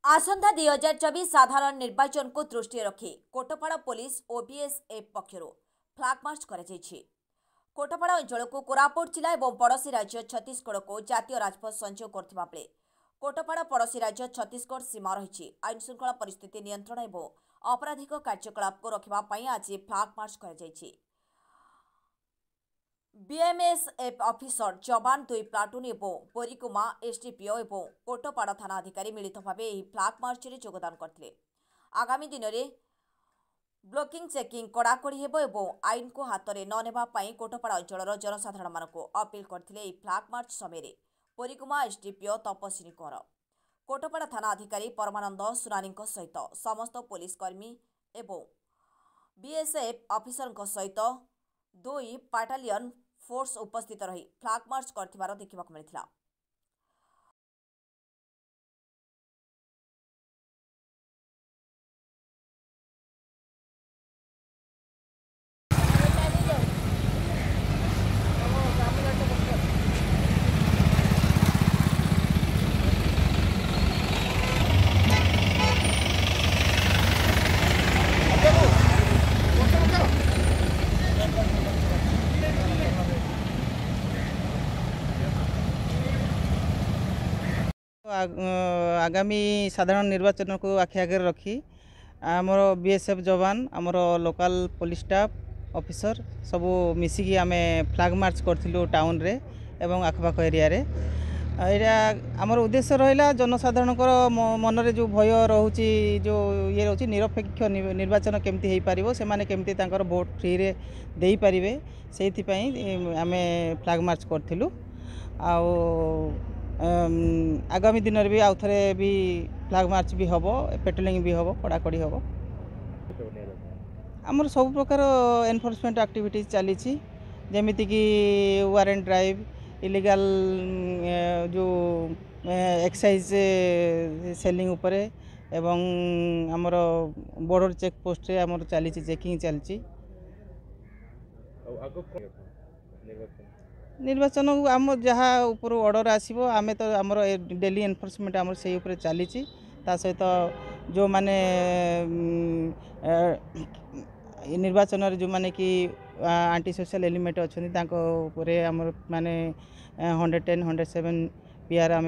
आसंता 2024 साधारण निर्वाचन को दृष्टि रखी कोटपाड़ा पुलिस और बीएसएफ पक्षर फ्लाग मार्च कर कोटपाड़ा अंचल को कोरापुट जिला और पड़ोशी राज्य छत्तीसगढ़ को जातीय राजपथ संयोग करथिबा बेले कोटपाड़ा पड़ोशी राज्य छत्तीसगढ़ सीमा रही आईन श्रृंखला परिस्थिति नियंत्रण और आपराधिक कार्यकलाप को रखा आज फ्लाग मार्च कर बीएमएसएफ ऑफिसर जवान 2 प्लाटून और बोरीकुमा एसडीपीओ और कोटपाड़ा थाना अधिकारी मिलित भाव फ्लाग मार्च में योगदान करते। आगामी दिन में ब्लॉकिंग चेकिंग कड़ाकड़ी और आईन को हाथ में न नेबाई कोटपाड़ा अंचल जनसाधारण मानक अपील करते। फ्लाग मार्च समय बोरीकुमा एसडीपीओ तपस्विनी कौर कोटपाड़ा थाना अधिकारी परमानंद सुनानी सहित समस्त पुलिस कर्मी और बीएसएफ ऑफिसर सहित 2 बाटालियन फोर्स उपस्थित रही फ्लाग मार्च करथिबार देखिबाक मिलिथिला। आगामी साधारण निर्वाचन को आखि आगे रखी आमर बीएसएफ जवान आमर लोकल पुलिस स्टाफ ऑफिसर सबू मिसिकी आमे फ्लैग मार्च करथिलु टाउन रे एवं आखपाख एरिया रे आमर उद्देश्य रहा जनसाधारण मन रे जो भय रोची जो ये रोची निरपेक्ष निर्वाचन केमती हो पारिबो से माने केमती तांकर वोट फ्री रे देई पारिबे सेथि पई आमे फ्लैग मार्च करथिलु। आगामी दिन भी आउ थे भी फ्लैग मार्च भी हम पेट्रोलिंग भी हम कड़ाकड़ी हम आमर सब प्रकार एनफोर्समेंट एक्टिविटीज चली जमीती कि वारेंट ड्राइव इलीगल जो एक्साइज सेलिंग उपरे एवं आमर बॉर्डर चेक पोस्ट रे आमर चली चेकिंग चलची निर्वाचन आम जहाँ ऊपर ऑर्डर आसो आम तो आमर डेली एनफोर्समेंट आमर से ऊपर चली सहित जो माने निर्वाचन जो माने कि आंटी सोशल एलिमेंट अच्छा आमर माने 110 107 पीआर आम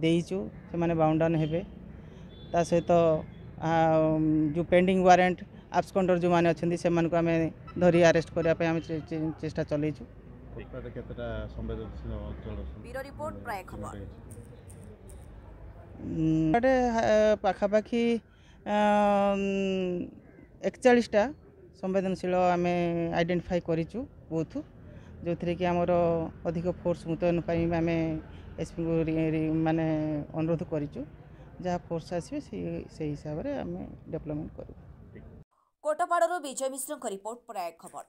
देचु से माने बाउंड डाउन हेबे ता सहित जो पेंडिंग वारेंट एब्सकॉन्डर जो माने अच्छे से आम धरी अरेस्ट करने चेष्टा चलैछु। ब्यूरो रिपोर्ट प्राय खबर पाखापाखि 41टा संवेदनशील आम आइडेंटिफाई करूँ बूथ जो थी कि आमर अधिक फोर्स मुतयन आम एसपी को माने अनुरोध करूँ जहाँ फोर्स आसवे से हिसाब से आम डेवलपमेंट करूँ। कोटपाड़ू विजय मिश्र रिपोर्ट प्राय खबर।